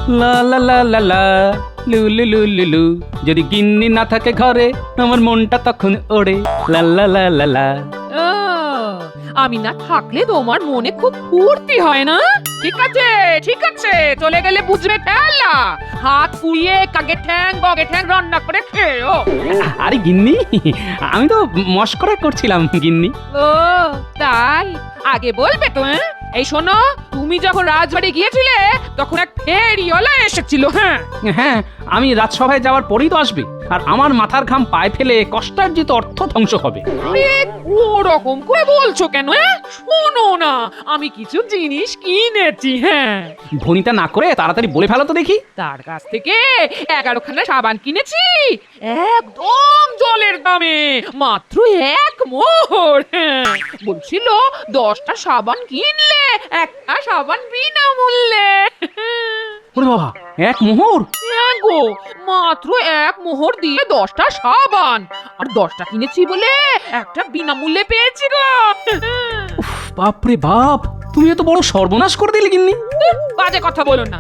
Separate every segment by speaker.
Speaker 1: লা লা লা লা লা লু লু লু লু লু। যদি গিন্নি না থাকে ঘরে আমার মনটা তখন ওড়ে লা লা লা লা লা।
Speaker 2: ও, আমি না থাকলে তোমার মনে খুব ফুর্তি হয় না? ঠিক আছে চলে গেলে বুঝবে ঠেলা। হাত পুড়িয়ে কাকে ঠ্যাং বগে ঠ্যাং রান্না করে খেও।
Speaker 1: আরে গিন্নি, আমি তো মস্করা করছিলাম গিন্নি।
Speaker 2: ও তাই, আগে বলবে তো। এই শোনো, তুমি যখন রাজবাড়ি গিয়েছিলে তখন এক ফেরিওয়ালা এসেছিল। হ্যাঁ
Speaker 1: হ্যাঁ, আমি রাজসভায় যাওয়ার পরেই তো আসবে, আর আমার মাথার ঘাম পায়ে ফেলে কষ্টার্জিত অর্থ ধ্বংস হবে।
Speaker 2: ওরকম করে বলছো কেন? শোনো না, আমি কিছু জিনিস কিনেছি। হ্যাঁ,
Speaker 1: ভনিতা না করে তাড়াতাড়ি বলে ফেলো তো দেখি।
Speaker 2: তার কাছ থেকে 11খানা সাবান কিনেছি, একদম জলের দামে, মাত্র 1 মোহর। হ্যাঁ, বলছিল 10টা সাবান কিনলে একটা সাবান বিনামূল্যে।
Speaker 1: ওরে বাবা, 1 মোহর!
Speaker 2: হ্যাঁ গো, মাত্র 1 মোহর দিয়ে 10টা সাবান, আর 10টা কিনেছি বলে একটা বিনামূল্যে পেয়েছি গো।
Speaker 1: বাপরে বাপ, তুমি এত বড় সর্বনাশ করে দিলে গিন্নি।
Speaker 2: বাজে কথা বলো না,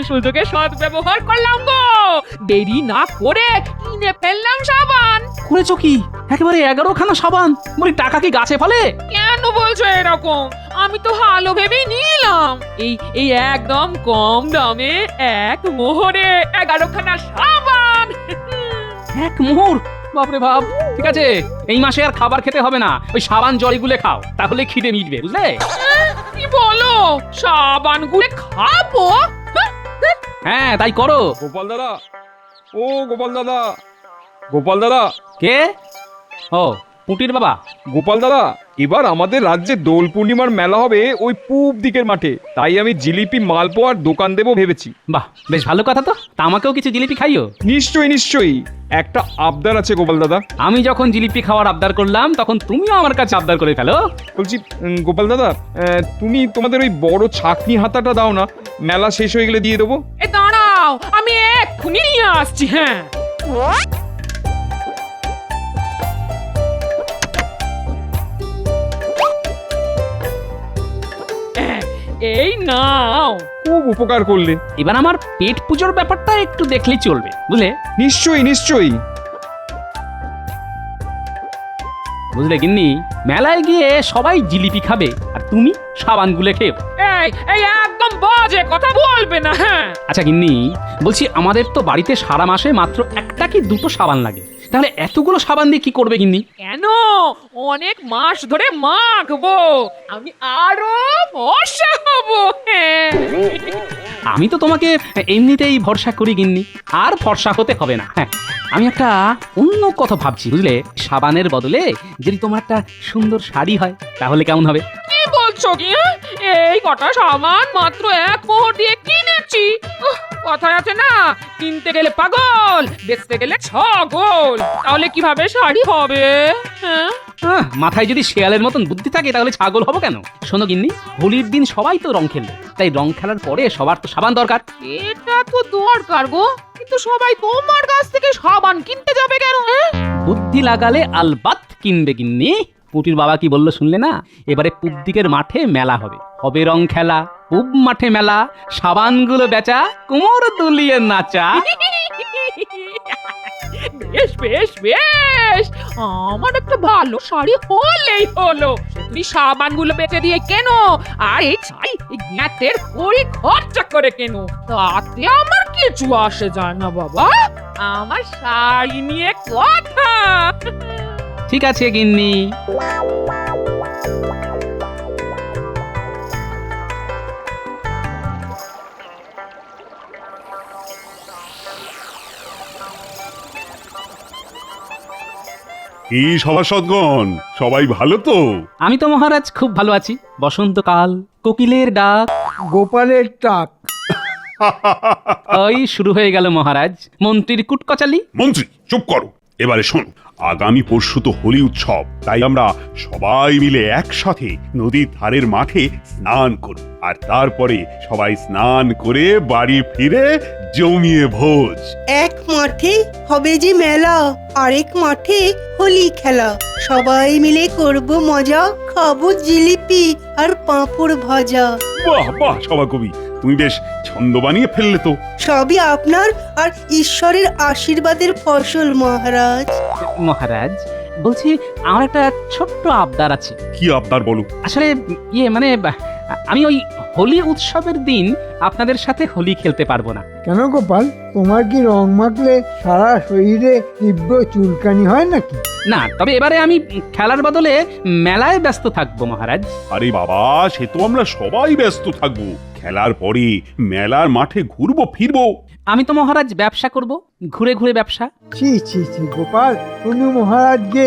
Speaker 2: সুযোগে সৎ ব্যবহার করলাম গো। দেরি না করে কিনে ফেললাম সাবান।
Speaker 1: করেছো কি? একেবারে 11খানা সাবান! বলি টাকা কি গাছে ফলে?
Speaker 2: কেন বলছো এরকম? আমি তো ভালো ভেবেই নিলাম। এই একদম কম দামে 1 মোহরে 11খানা সাবান।
Speaker 1: 1 মোহর! বাপরে বাপ! ঠিক আছে, এই মাসে আর খাবার খেতে হবে না, ওই সাবান জল গুলে খাও, তাহলে খিদে মিটবে, বুঝলে?
Speaker 2: কি বলো, সাবান গুলে খাবো?
Speaker 1: হ্যাঁ, তাই করো।
Speaker 3: গোপাল দাদা, ও গোপাল দাদা, গোপাল দাদা,
Speaker 1: কে? ও, পুটির বাবা।
Speaker 3: গোপাল দাদা, এবার আমাদের রাজ্যে দোল পূর্ণিমার মেলা হবে ওই পূব দিকের মাঠে, তাই আমি জিলিপি মালপোয়ার দোকান দেবো ভেবেছি।
Speaker 1: বাহ, বেশ ভালো কথা তো। তা আমাকেও কিছু জিলিপি খাইও।
Speaker 3: নিশ্চয়ই একটা আবদার আছে গোপাল দাদা।
Speaker 1: আমি যখন জিলিপি খাওয়ার আবদার করলাম, তখন তুমিও আমার কাছে আবদার করে ফেলো।
Speaker 3: বলছি গোপাল দাদা, তুমি তোমাদের ওই বড় ছাকনি হাতাটা দাও না, মেলা শেষ হয়ে গেলে দিয়ে দেবো।
Speaker 2: এ দাঁড়াও, আমি এক্ষুনি নিয়ে আসছি। হ্যাঁ, এই নাও।
Speaker 3: খুব উপকার করলে।
Speaker 1: এবার আমার পেট পুজোর ব্যাপারটা একটু দেখলেই চলবে, বুঝলে?
Speaker 3: নিশ্চয়ই।
Speaker 1: বুঝলে গিন্নি, মেলায় গিয়ে সবাই জিলিপি খাবে আর তুমি সাবান গুলে খেও।
Speaker 2: এই একদম বাজে কথা বলবে না। হ্যাঁ,
Speaker 1: আচ্ছা গিন্নি, বলছি আমাদের তো বাড়িতে সারা মাসে মাত্র 1টা কি 2টো সাবান লাগে, তাহলে এতগুলো সাবান দিয়ে কি করবে গিন্নি?
Speaker 2: কেন? অনেক মাস ধরে মাখবো, আমি আরো ফর্সা হবো। হ্যাঁ,
Speaker 1: আমি তো তোমাকে এমনিতেই ভরসা করি গিন্নি, আর ফর্সা হতে হবে না। হ্যাঁ, আমি একটা অন্য কথা ভাবছি, বুঝলে? সাবানের বদলে যদি তোমার একটা সুন্দর শাড়ি হয়, তাহলে কেমন হবে?
Speaker 2: কি বলছো কি? এই কটা সাবান মাত্র 1 মোহর দিয়ে কিনেছি। কথায় আছে না, কিনতে গেলে পাগল, বেচতে গেলে ছাগল। তাহলে কিভাবে শাড়ি হবে? হ্যাঁ,
Speaker 1: মাথায় যদি শেয়ালের মতন বুদ্ধি থাকে, তাহলে ছাগল হবো কেন? শোনো গিন্নি, হোলির দিন সবাই তো রং খেলবে, তাই রং খেলার পরে সবার তো সাবান দরকার।
Speaker 2: এটা তো দরকার গো, কিন্তু সবাই তোমার কাছ থেকে সাবান কিনতে যাবে কেন?
Speaker 1: বুদ্ধি লাগালে আলবাত কিনবে গিন্নি। পুটির বাবা কি বললো শুনলে না? এবারে পূব দিকের মাঠে মেলা হবে, হবে রং খেলা, পূব মাঠে মেলা, সাবানগুলো বেচা, কোমর দুলিয়ে নাচা।
Speaker 2: বেশ, আমার একটা ভালো শাড়ি হলেই হলো। তুমি সাবানগুলো বেচে দিয়ে কেন, আর এই জ্ঞাতের কড়ি খরচা করে কেন, তাতে আমার কিছু আসে যায় না বাবা। আমার শাড়ি নিয়ে কথা।
Speaker 1: ঠিক আছে গিন্নি।
Speaker 4: কি সভাসদগণ, সবাই ভালো তো?
Speaker 1: আমি তো মহারাজ খুব ভালো আছি। বসন্তকাল, কোকিলের ডাক,
Speaker 5: গোপালের টাক।
Speaker 1: ওই শুরু হয়ে গেল মহারাজ মন্ত্রীর কুটকচালি।
Speaker 4: মন্ত্রী চুপ করো। এবারে শোন, আগামী পরশু তো হোলি উৎসব, তাই আমরা সবাই মিলে একসাথে নদীর ধারের মাঠে স্নান করব, আর তারপরে সবাই স্নান করে বাড়ি ফিরে জমিয়ে ভোজ।
Speaker 6: এক মাঠে হবে যে মেলা, আরেক মাঠে হোলি খেলা, সবাই মিলে করব মজা, খাবো জিলিপি আর পাঁপড় ভাজা।
Speaker 4: বাহ সভাকবি, তুমি বেশ ছন্দ বানিয়ে ফেললে তো।
Speaker 6: সবই আপনার আর ঈশ্বরের আশীর্বাদের ফসল মহারাজ।
Speaker 1: মহারাজ বলছি, আমার একটা ছোট্ট আবদার আছে।
Speaker 4: কি আবদার বলো?
Speaker 1: আসলে মানে আমি ওই হোলি উৎসবের দিন আপনাদের সাথে হোলি খেলতে পারবো না।
Speaker 5: কেন গোপাল, তোমার কি রং মাখলে সারা শরীরে তীব্র চুলকানি হয় নাকি?
Speaker 1: না, তবে এবারে আমি খেলার বদলে মেলায় ব্যস্ত থাকবো মহারাজ।
Speaker 4: আরে বাবা, সে তো আমরা সবাই ব্যস্ত থাকবো। খেলার পরে মেলার মাঠে ঘুরবো ফিরবো।
Speaker 1: আমি তো মহারাজ ব্যবসা করব, ঘুরে ঘুরে ব্যবসা।
Speaker 5: ছি ছি ছি গোপাল, তুমি মহারাজকে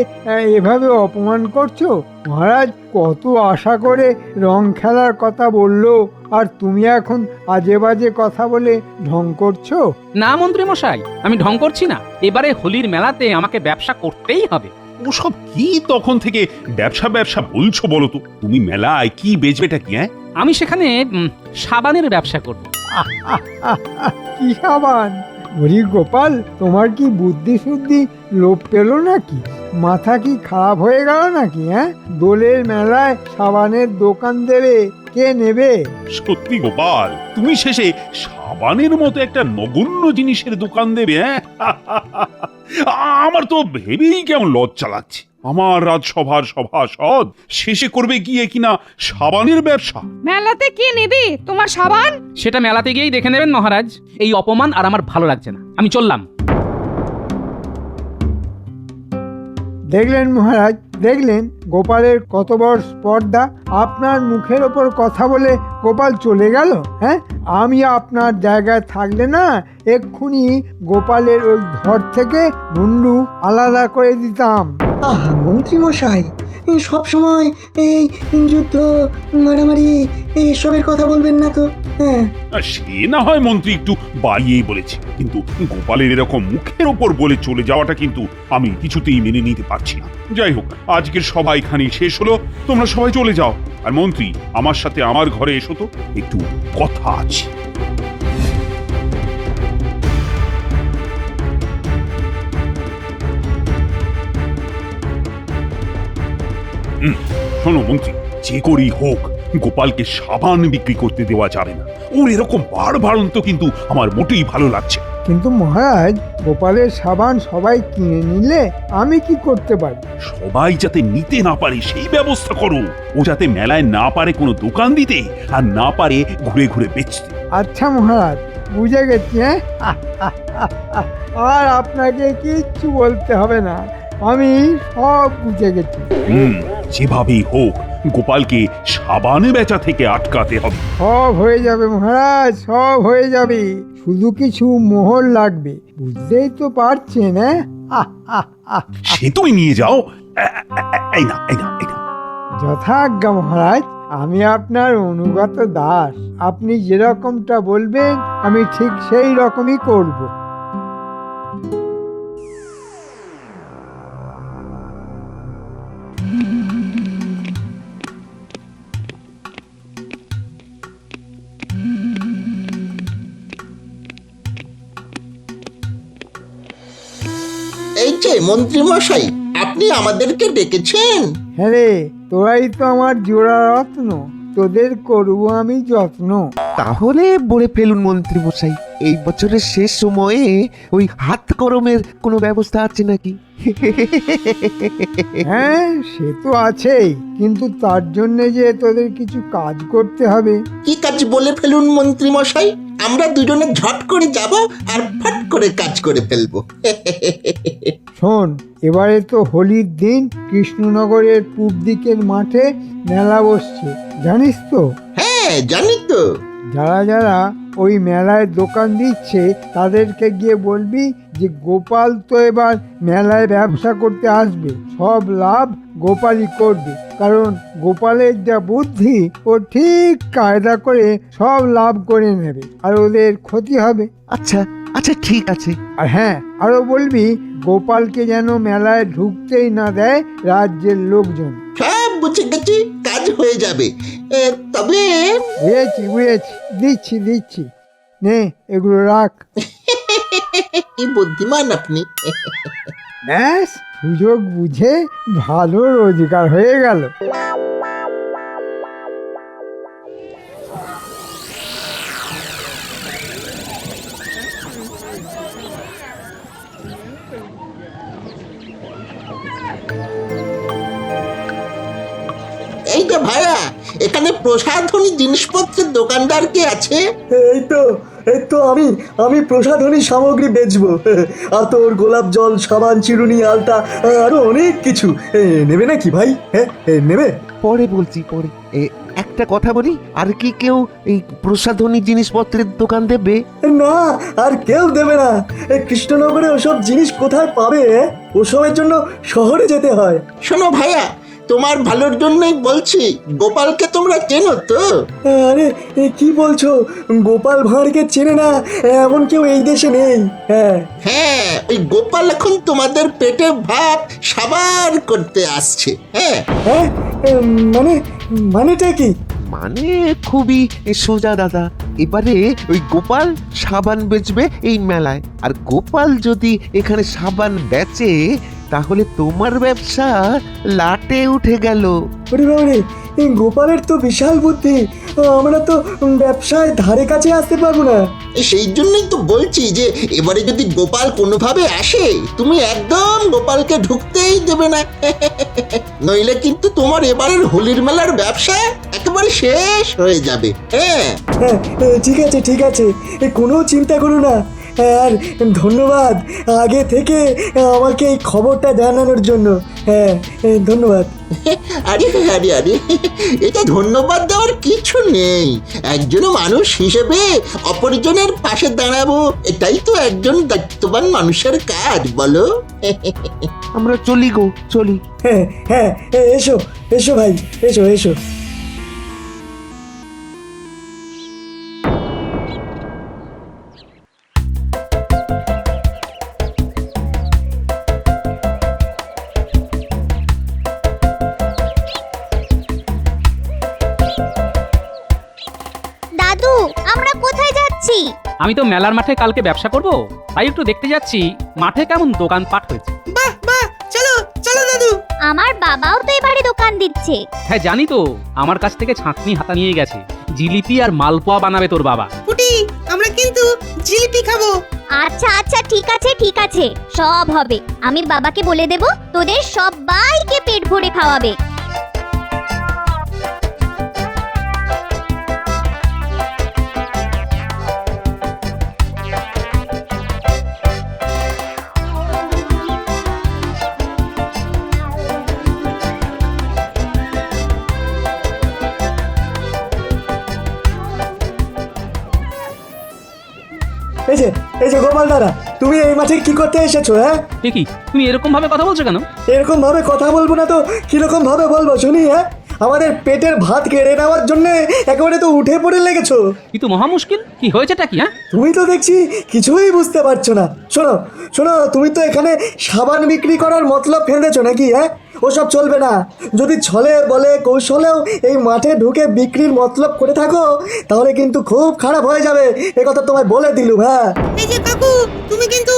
Speaker 5: এভাবে অপমান করছো। মহারাজ কত আশা করে রং খেলার কথা বললো, আর তুমি এখন আজে বাজে কথা বলে ঢং করছো।
Speaker 1: না মন্ত্রী মশাই, আমি ঢং করছি না। এবারে হোলির মেলাতে আমাকে ব্যবসা করতেই হবে।
Speaker 4: ওসব কি তখন থেকে ব্যবসা ব্যবসা বলছো বলো তো? তুমি মেলায় কি বেচবেটা কি?
Speaker 1: আমি সেখানে সাবানের ব্যবসা করব।
Speaker 5: কি সাবান? ওরে গোপাল, তোমার কি বুদ্ধি শুদ্ধি লোপ পেল নাকি? মাথা কি খারাপ হয়ে গেল নাকি? দোলের মেলায় সাবানের দোকান দেবে, কে নেবে?
Speaker 4: সত্যি গোপাল, তুমি শেষে সাবানের মতো একটা নগণ্য জিনিসের দোকান দেবে? আমার তো ভেবেই কেমন লজ্জা লাগছে। আমার রাজসভার সভাসদ শেষে করবে গিয়ে কিনা সাবানের ব্যবসা।
Speaker 7: মেলাতে কি নিবি তোমার সাবান?
Speaker 1: সেটা মেলাতে গিয়েই দেখে নেবেন মহারাজ। এই অপমান আর আমার ভালো লাগছে না, আমি চললাম।
Speaker 5: দেখলেন মহারাজ, দেখলেন গোপালের কত বড় স্পর্ধা। আপনার মুখের ওপর কথা বলে গোপাল চলে গেল। আমি আপনার জায়গায় থাকলে না এক্ষুনি গোপালের ওই ঘর থেকে মুন্ডু আলাদা করে দিতাম।
Speaker 8: আহা মন্ত্রী মশাই, সব সময় এই যুদ্ধ মারামারি এসবের কথা বলবেন না তো।
Speaker 4: সে না হয় মন্ত্রী একটু বাড়িয়েই বলেছে, কিন্তু গোপালের এরকম মুখের ওপর বলে চলে যাওয়াটা কিন্তু আমি কিছুতেই মেনে নিতে পারছি না। যাই হোক, আজকের সভা এখানেই শেষ হলো। তোমরা সবাই চলে যাও। আর মন্ত্রী, আমার সাথে আমার ঘরে এসো তো, একটু কথা আছে। শোনো মন্ত্রী, যে করেই হোক গোপালকে সাবান বিক্রি করতে দেওয়া যাবে না। ওর এরকম বাড়বাড়ন্ত কিন্তু আমার মোটেই ভালো লাগছে।
Speaker 5: কিন্তু মহারাজ, গোপালের সাবান সবাই কিনে নিলে আমি কি করতে পারি?
Speaker 4: সবাই যাতে নিতে না পারে সেই ব্যবস্থা করো। ও যাতে মেলায় না পারে কোনো দোকান দিতে, আর না পারে ঘুরে ঘুরে বেচতে।
Speaker 5: আচ্ছা মহারাজ, বুঝে গেছি। আর আপনাকে কিচ্ছু বলতে হবে না, আমি সব বুঝে গেছি।
Speaker 4: যেভাবেই হোক গোপালকে সাবানে বেচা থেকে আটকাতে হবে।
Speaker 5: সব হয়ে যাবে মহারাজ, সব হয়ে যাবে। শুধু কিছু মোহর লাগবে, বুঝতেই তো পারছেন।
Speaker 4: সে তুমি নিয়ে যাও। এই না, এই না, এই না।
Speaker 5: যথাজ্ঞা মহারাজ, আমি আপনার অনুগত দাস। আপনি যেরকমটা বলবেন আমি ঠিক সেই রকমই করব।
Speaker 9: এই যে মন্ত্রী মশাই, আপনি আমাদেরকে ডেকেছেন?
Speaker 5: হ্যাঁ রে, তোরাই তো আমার জোড়া রত্ন, তোদের করব আমি যত্ন।
Speaker 10: তাহলে বলে ফেলুন মন্ত্রী মশাই, এই বছরের শেষ সময়ে ওই হাত গরমের কোনো ব্যবস্থা আছে নাকি?
Speaker 5: হ্যাঁ, সে তো আছেই, কিন্তু তার জন্য যে তোদের কিছু কাজ করতে হবে।
Speaker 9: কি কাজ বলে ফেলুন মন্ত্রী মশাই, আমরা দুজনে ঝট করে যাব আর ফট করে কাজ করে ফেলবো।
Speaker 5: শোন, এবারে তো হোলির দিন কৃষ্ণনগরের পূব দিকের মাঠে মেলা বসছে, জানিস তো?
Speaker 9: হ্যাঁ জানি তো।
Speaker 5: যারা যারা ওই মেলায় দোকান দিচ্ছে তাদেরকে গিয়ে বলবি যে গোপাল তো এবার মেলায় ব্যবসা করতে আসবে, সব লাভ গোপালই করবে। কারণ গোপালের যা বুদ্ধি, ও ঠিক কায়দা করে সব লাভ করে নেবে, আর ওদের ক্ষতি হবে।
Speaker 10: আচ্ছা আচ্ছা, ঠিক আছে।
Speaker 5: আর হ্যাঁ, আরো বলবি গোপালকে যেন মেলায় ঢুকতেই না দেয় রাজ্যের লোকজন।
Speaker 9: সব বুঝে গেছি, কাজ হয়ে যাবে। তবে
Speaker 5: বুঝেছি, দিচ্ছি। নে, এগুলো রাখ।
Speaker 9: কি বুদ্ধিমান আপনি।
Speaker 5: ব্যাস, সুযোগ বুঝে ভালো রোজগার হয়ে গেল।
Speaker 9: ভাইয়া, এখানে প্রসাধনী জিনিসপত্রের দোকানদার কে আছে?
Speaker 8: এই তো আমি প্রসাধনী সামগ্রী বেচবো। আতর, গোলাপ জল, সাবান, চিরুনি, আলতা, আরো অনেক কিছু। নেবে নাকি ভাই? হ্যাঁ, নেবে?
Speaker 10: পরে বলছি পরে। একটা কথা বলি, আর কি কেউ এই প্রসাধনী জিনিসপত্রের দোকান দেবে?
Speaker 8: না, আর কেউ দেবে না। কৃষ্ণনগরে ওসব জিনিস কোথায় পাবে? ওসবের জন্য শহরে যেতে হয়।
Speaker 9: শোনো ভাইয়া, তোমার ভালোর জন্যই বলছি, গোপালকে তোমরা চেনো তো?
Speaker 8: আরে কি বলছো? গোপাল ভাঁড়কে চেনে না এমন কেউ এই দেশে নেই। হ্যাঁ
Speaker 9: হ্যাঁ, ওই গোপাল এখন তোমাদের পেটে ভাত সাবার করতে আসছে। হ্যাঁ
Speaker 8: হ্যাঁ, মানেটা কি?
Speaker 10: মানে খুবই সোজা দাদা। এবারে ওই গোপাল সাবান বেচবে এই মেলায়, আর গোপাল যদি এখানে সাবান বেচে তাহলে তোমার ব্যবসা লাটে উঠে গেল।
Speaker 8: ওরে বাবারে, এই গোপালের তো বিশাল বুদ্ধি। আমরা তো ব্যবসায় ধারে কাছে আসতে পারবো না।
Speaker 9: সেই জন্যই তো বলছি যে এবারে যদি গোপাল কোনোভাবে আসে, তুমি একদম গোপালকে ঢুকতেই দেবে না। নইলে কিন্তু তোমার এবারের হোলির মেলার ব্যবসা একেবারে শেষ হয়ে যাবে। হ্যাঁ
Speaker 8: হ্যাঁ, ঠিক আছে ঠিক আছে, কোনো চিন্তা করো না। আর ধন্যবাদ আগে থেকে আমাকে এই খবরটা জানানোর জন্য। হ্যাঁ, ধন্যবাদ।
Speaker 9: আরে আরে আরে, এটা ধন্যবাদ দেওয়ার কিছু নেই। একজন মানুষ হিসেবে অপরজনের পাশে দাঁড়াবো, এটাই তো একজন দায়িত্ববান মানুষের কাজ, বলো?
Speaker 10: আমরা চলি গো, চলি।
Speaker 8: হ্যাঁ হ্যাঁ, এসো এসো ভাই, এসো এসো।
Speaker 7: দাদু, আমরা কোথায় যাচ্ছি?
Speaker 1: আমি তো মেলার মাঠে কালকে ব্যবসা করব, তাই একটু দেখতে যাচ্ছি মাঠে কেমন দোকানপাট হয়েছে।
Speaker 6: বাহ বাহ, চলো চলো দাদু।
Speaker 7: আমার বাবাও তো এবারে দোকান দিচ্ছে।
Speaker 1: হ্যাঁ জানি তো, আমার কাছ থেকে ছাঁকনি হাতা নিয়ে গেছে। জিলিপি আর মালপোয়া বানাবে তোর বাবা।
Speaker 6: পুটি, আমরা কিন্তু জিলিপি খাবো।
Speaker 7: আচ্ছা আচ্ছা, ঠিক আছে ঠিক আছে, সব হবে। আমি বাবাকে বলে দেব, তোদের সবাইকে পেট ভরে খাওয়াবে।
Speaker 8: এই যে গোপাল দাদা, তুমি এই মাঠে কি করতে এসেছো? হ্যাঁ,
Speaker 1: ঠিকই, তুমি এরকম ভাবে কথা বলছো কেন?
Speaker 8: এরকম ভাবে কথা বলবো না তো কিরকম ভাবে বলবো শুনি? হ্যাঁ, আমাদের পেটের ভাত কেড়ে নেওয়ার জন্য একেবারে তো উঠে পড়ে লেগেছো।
Speaker 1: কিন্তু মহা মুশকিল, কি হয়েছেটা কি? হ্যাঁ,
Speaker 8: তুমি তো দেখছি কিছুই বুঝতে পারছো না। শোনো শোনো, তুমি তো এখানে সাবান বিক্রি করার মতলব ফেলেছো নাকি? হ্যাঁ, ওসব চলবে না। যদি ছলে বলে কৌশলেও এই মাঠে ঢুকে বিক্রির মতলব করে থাকো, তাহলে কিন্তু খুব খারাপ হয়ে যাবে, এ কথা তোমায় বলে দিলুম। হ্যাঁ,
Speaker 6: এই যে কাকু, তুমি কিন্তু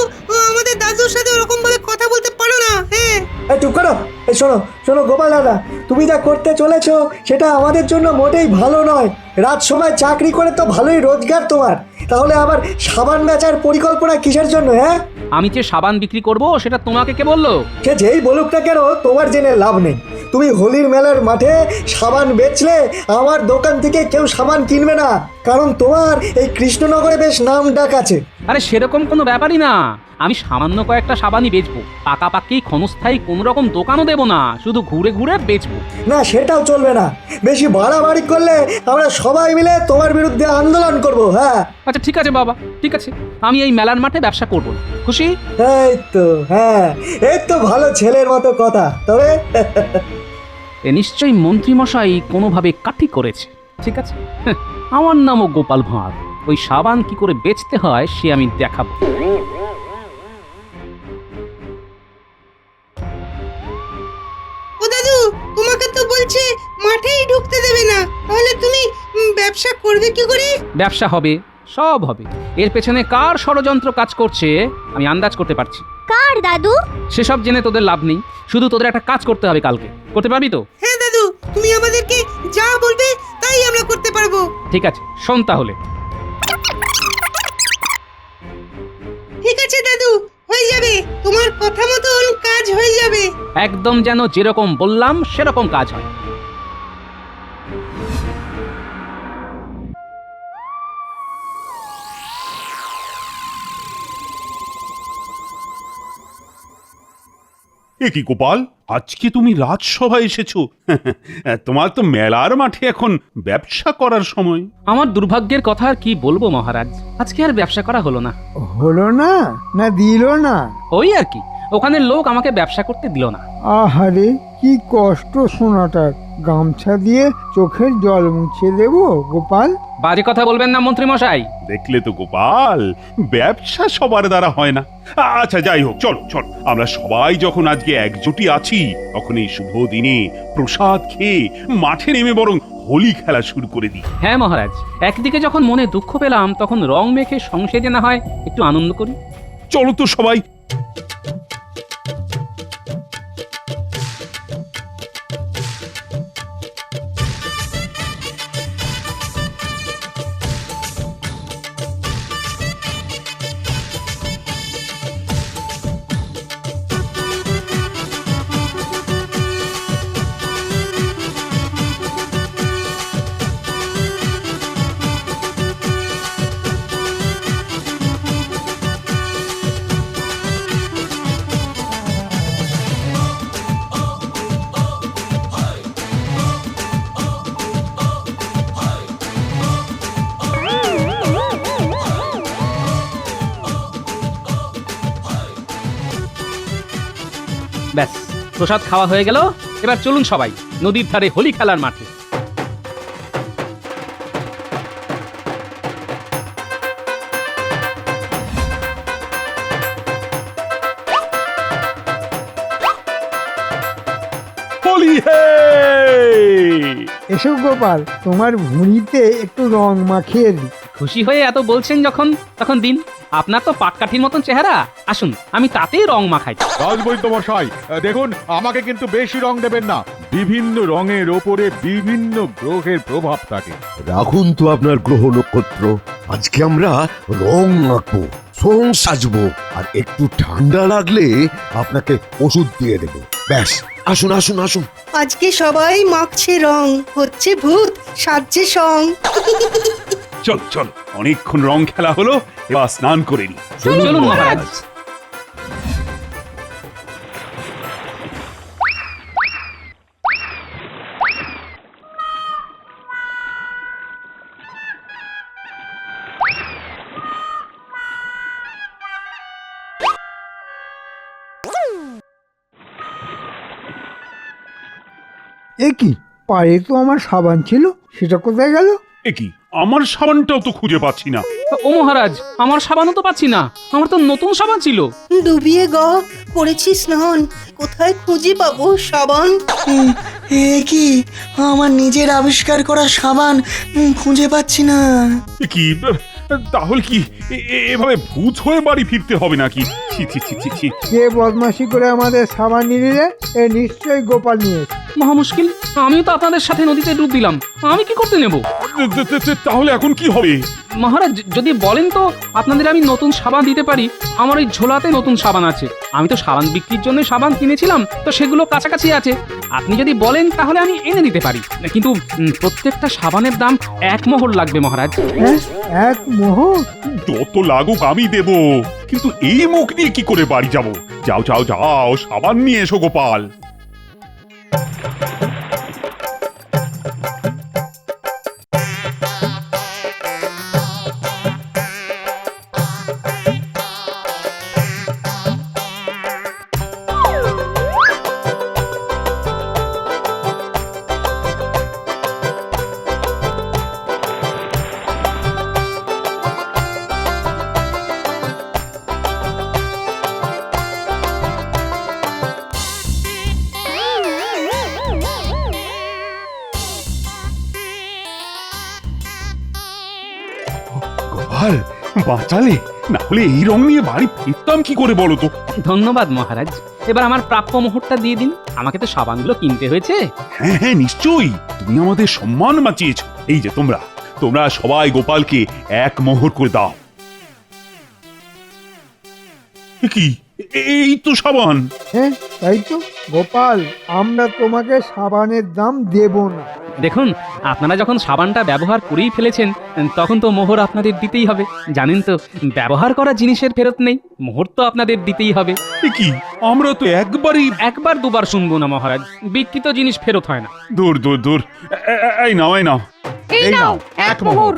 Speaker 6: আমাদের দাদুর সাথে ওরকম ভাবে কথা বলতে পারো না। হ্যাঁ,
Speaker 8: এই চুপ করো। এই শোনো শোনো গোপাল দাদা, তুমি যা করতে চলেছো সেটা আমাদের জন্য মোটেই ভালো নয়। রাত সময় চাকরি করে তো ভালোই রোজগার তোমার, তাহলে আবার সাবান বেচার পরিকল্পনা কিসের জন্য? হ্যাঁ,
Speaker 1: আমি যে সাবান বিক্রি করব সেটা তোমাকে কে বললো?
Speaker 8: সে যেই বলুক না কেন, তোমার জেনে লাভ নেই। তুমি হোলির মেলার মাঠে সাবান বেচলে আমার দোকান থেকে কেউ সাবান কিনবে না, কারণ তোমার এই কৃষ্ণনগরে বেশ নাম ডাক আছে।
Speaker 1: আরে সেরকম কোনো ব্যাপারই না, আমি সামান্য কয়েকটা সাবানই বেচবো, পাকাপাকি ক্ষণস্থায়ী কোনো রকম দোকানও দেবো না, শুধু ঘুরে ঘুরে বেচবো।
Speaker 8: না, সেটাও চলবে না। বেশি বাড়াবাড়ি করলে আমরা সবাই মিলে তোমার বিরুদ্ধে আন্দোলন করব। হ্যাঁ,
Speaker 1: আচ্ছা ঠিক আছে বাবা, ঠিক আছে, আমি এই মেলার মাঠে ব্যবসা করবো না। খুশি?
Speaker 8: এই তো, হ্যাঁ, এই তো ভালো ছেলের মতো কথা। তবে
Speaker 1: এ নিশ্চয়ই মন্ত্রীমশাই কোনোভাবে কাঠি করেছে। ঠিক আছে, আমার নামও গোপাল ভাঁড়। ওই সাবান কি করে বেচতে হয় সে আমি দেখাবো।
Speaker 6: ও দাদু, তোমাকে তো বলছে মাঠেই ঢুকতে দেবে না, তাহলে তুমি ব্যবসা করবে কি করে?
Speaker 1: ব্যবসা হবে, সব হবে। এর পেছনে কার ষড়যন্ত্র কাজ করছে আমি আন্দাজ করতে পারছি।
Speaker 7: কার দাদু?
Speaker 1: সেসব জেনে তোদের লাভ নেই, শুধু তোদের একটা কাজ করতে হবে কালকে। করতে পারবি তো?
Speaker 6: হ্যাঁ দাদু, তুমি আমাদেরকে যা বলবে তাই আমরা করতে পারবো।
Speaker 1: ঠিক আছে, শোন তাহলে।
Speaker 6: ঠিক আছে দাদু, হয়ে যাবে, তোমার কথা মতন কাজ হয়ে যাবে।
Speaker 1: একদম যেন যেরকম বললাম সেরকম কাজ হয়।
Speaker 4: এ কি গোপাল, আজকে তুমি রাজসভায় এসেছো? তোমার তো মেলার মাঠে এখন ব্যবসা করার সময়।
Speaker 1: আমার দুর্ভাগ্যের কথা আর কি বলবো মহারাজ, আজকে আর ব্যবসা করা হলো না।
Speaker 5: হলো না না দিল না?
Speaker 1: ওই আর কি, ওখানের লোক আমাকে ব্যবসা করতে দিল না।
Speaker 5: আহারে কি কষ্ট শোনাটার। গামছা দিয়ে চোখের জল মুছে দেবো গোপাল?
Speaker 1: বাজে কথা বলবেন না মন্ত্রী মশাই।
Speaker 4: দেখলে তো গোপাল, ব্যবসা সবার দ্বারা হয় না। আচ্ছা যাই হোক, চলো চলো, আমরা সবাই যখন আজকে একজোটি আছি, তখন এই শুভ দিনে প্রসাদ খেয়ে মাঠে নেমে বরং হোলি খেলা শুরু করে দিই।
Speaker 1: হ্যাঁ মহারাজ, একদিকে যখন মনে দুঃখ পেলাম, তখন রং মেখে সংসেজে না হয় একটু আনন্দ করি।
Speaker 4: চলো তো সবাই।
Speaker 1: ব্যাস, প্রসাদ খাওয়া হয়ে গেল। এবার চলুন সবাই নদীর ধারে হোলি খেলার মাঠে।
Speaker 4: হোলি হে!
Speaker 5: এসো গোপাল, তোমার ভুঁড়িতে একটু রং মাখিয়ে দিই।
Speaker 1: খুশি হয়ে এত বলছেন যখন, তখন দিন। আপনার তো পাটকাঠির মতন চেহারা, আসুন আমি তাতেই রং মাখাই।
Speaker 11: রাজবৈদ্য মশাই, দেখুন আমাকে কিন্তু বেশি রং দেবেন না। বিভিন্ন রঙের ওপরে বিভিন্ন গ্রহের প্রভাব থাকে।
Speaker 12: রাখুন তো আপনার গ্রহ নক্ষত্র। আজকে আমরা রং আঁকবো, রং সাজবো, আর একটু ঠান্ডা লাগলে আপনাকে ওষুধ দিয়ে দেবো। ব্যাস, আসুন আসুন আসুন।
Speaker 6: আজকে সবাই মাখছে রং, হচ্ছে ভূত সাজছে সং।
Speaker 4: চল চল, অনেকক্ষণ রং খেলা হলো, এবার স্নান করে নি।
Speaker 1: চলুন মহারাজ।
Speaker 5: এ কি, পায়ে তো আমার সাবান ছিল, সেটা কোথায় গেল?
Speaker 4: এ কি, আমার সাবানটাও তো খুঁজে পাচ্ছি না।
Speaker 1: ও মহারাজ, আমার সাবানও তো পাচ্ছি না। আমার তো নতুন সাবান ছিল।
Speaker 6: ডুবিয়ে করেছি স্নান, কোথায় খুঁজে পাবো সাবান?
Speaker 8: এ কি, আমার নিজের আবিষ্কার করা সাবান খুঁজে পাচ্ছি না।
Speaker 4: এ কি, তাহলে কি এভাবে ভূত হয়ে বাড়ি ফিরতে হবে নাকি? ছি ছি ছি ছি ছি।
Speaker 5: কে বদমাশি করে আমাদের সাবান নিয়ে নিলে? এ নিশ্চয়ই গোপাল নিয়েছে।
Speaker 1: মহা মুশকিল, আমিও তো আপনাদের সাথে নদীতে ডুব দিলাম, আমি কি করতে নেব?
Speaker 4: তাহলে এখন কি হবে?
Speaker 1: মহারাজ যদি বলেন তো আপনাদের আমি নতুন সাবান দিতে পারি। আমার ওই ঝোলাতে নতুন সাবান আছে। আমি তো সাবান বিক্রির জন্য সাবান কিনেছিলাম, তো সেগুলো কাছাকাছি আছে। আপনি যদি বলেন তাহলে আমি এনে দিতে পারি, কিন্তু প্রত্যেকটা সাবানের দাম 1 মোহর লাগবে মহারাজ।
Speaker 5: হ্যাঁ, 1 মোহর?
Speaker 4: যত লাগুক আমি দেব, কিন্তু এই মুখ নিয়ে কি করে বাড়ি যাব? যাও যাও যাও, সাবান নিয়ে এসো গোপাল। গোপাল, বাঁচালে, না হলে এই রং নিয়ে বাড়ি ফিরতাম কি করে বলো তো?
Speaker 1: ধন্যবাদ মহারাজ, এবার আমার প্রাপ্য মোহরটা দিয়ে দিন। আমাকে তো সাবানগুলো কিনতে হয়েছে।
Speaker 4: হ্যাঁ হ্যাঁ নিশ্চয়ই, তুমি আমাদের সম্মান বাঁচিয়েছ। এই যে তোমরা তোমরা সবাই গোপালকে 1 মোহর করে দাও। এ কি, এই তো সাবান।
Speaker 5: হ্যাঁ তাই তো গোপাল, আমরা তোমাকে সাবানের দাম দেব না।
Speaker 1: দেখুন, আপনারা যখন সাবানটা ব্যবহার করেই ফেলেছেন, তখন তো মোহর আপনাদের দিতেই হবে। জানেন তো, ব্যবহার করা জিনিসের ফেরত নেই, মোহর তো আপনাদের দিতেই হবে।
Speaker 4: এ কি, আমরা তো
Speaker 1: একবার দুবার শুনবো না মহারাজ, বিক্রিত জিনিস ফেরত হয় না।
Speaker 4: দূর দূর দূর। এই নাও, এই নাও।
Speaker 2: এই নাও এক মোহর।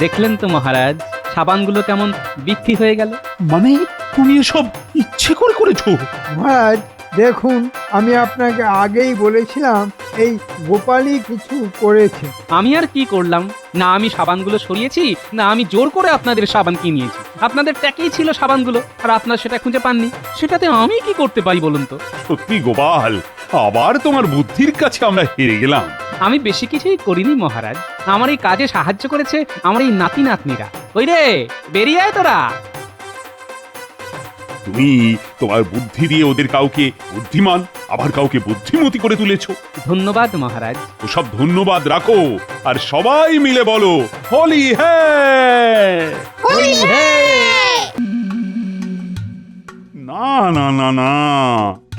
Speaker 1: দেখলেন তো মহারাজ, সাবানগুলো কেমন বিক্রি হয়ে গেল।
Speaker 4: মানে তুমি এসব ইচ্ছে করে করেছো?
Speaker 5: মহারাজ দেখুন, আমি আপনাকে আগেই বলেছিলাম এই গোপালই কিছু করেছে।
Speaker 1: আমি আর কি করলাম? না আমি সাবানগুলো সরিয়েছি, না আমি জোর করে আপনাদের সাবান কিনিয়েছি। আপনাদের ট্যাকেই ছিল সাবানগুলো, আর আপনারা সেটা খুঁজে পাননি। সেটাতে আমি কি করতে পারি বলুন তো?
Speaker 4: সত্যি গোপাল, আবার তোমার বুদ্ধির কাছে আমরা হেরে গেলাম।
Speaker 1: আমি বেশি কিছুই করিনি মহারাজ, আমার এই কাজে সাহায্য করেছে আমার এই নাতি নাতনিরা। ওই রে, বেরিয়ে আয় তোরা।
Speaker 4: তুমি তোমার বুদ্ধি দিয়ে ওদের কাউকে বুদ্ধিমান, আবার কাউকে বুদ্ধিমতী করে তুলেছো।
Speaker 1: ধন্যবাদ মহারাজ।
Speaker 4: ওসব ধন্যবাদ রাখো, আর সবাই মিলে বলো হোলি হ্যায়। না না না না,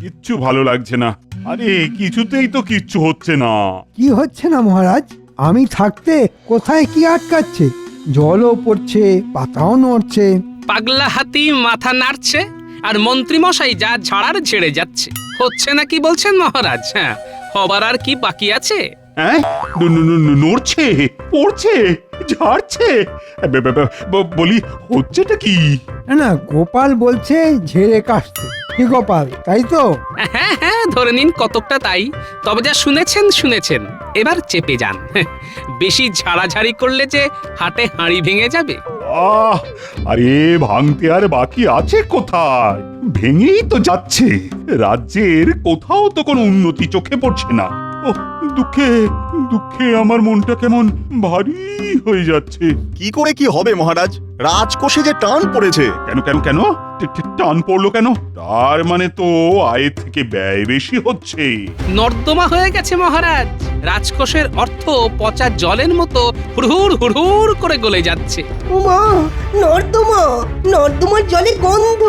Speaker 4: কিচ্ছু ভালো লাগছে না। আরে কিছুতেই তো কিচ্ছু হচ্ছে না।
Speaker 5: কি হচ্ছে না মহারাজ? আমি থাকতে কোথায় কি আটকাচ্ছে? জলও পড়ছে, পাতাও নড়ছে।
Speaker 13: পাগলা হাতি মাথা নাড়ছে, আর মন্ত্রী মশাই যা ঝাড়ার ঝেড়ে যাচ্ছে। হচ্ছে না কি বলছেন মহারাজ? হ্যাঁ, হবার আর কি বাকি আছে?
Speaker 4: হ্যাঁ, নড়ছে, পড়ছে, ঝাড়ছে। বলি হচ্ছেটা কি?
Speaker 5: না গোপাল বলছে ঝেড়ে কাটতে। কি গোপাল, তাই তো?
Speaker 13: হ্যাঁ হ্যাঁ, ধরে নিন কতকটা তাই। তবে যা শুনেছেন, এবার চেপে যান। বেশি ঝাড়াঝাড়ি করলে যে হাটে হাঁড়ি ভেঙে যাবে।
Speaker 4: আরে ভাঙতে আর বাকি আছে কোথায়? ভেঙেই তো যাচ্ছে। রাজ্যের কোথাও তো কোনো উন্নতি চোখে পড়ছে না। ও দুঃখে দুঃখে আমার মনটা কেমন ভারী হয়ে যাচ্ছে।
Speaker 14: কি করে কি হবে মহারাজ? রাজকোষে যে টান পড়েছে।
Speaker 4: কেন কেন কেন? টান পড়লো কেন? তার মানে তো আয়ের থেকে ব্যয় বেশি হচ্ছে।
Speaker 13: নর্দমা হয়ে গেছে মহারাজ। রাজকোষের অর্থ পচা জলের মতো হুড়হুড় হুড়হুড় করে গলে যাচ্ছে।
Speaker 6: উমা, নর্দমার জলে গন্ধ,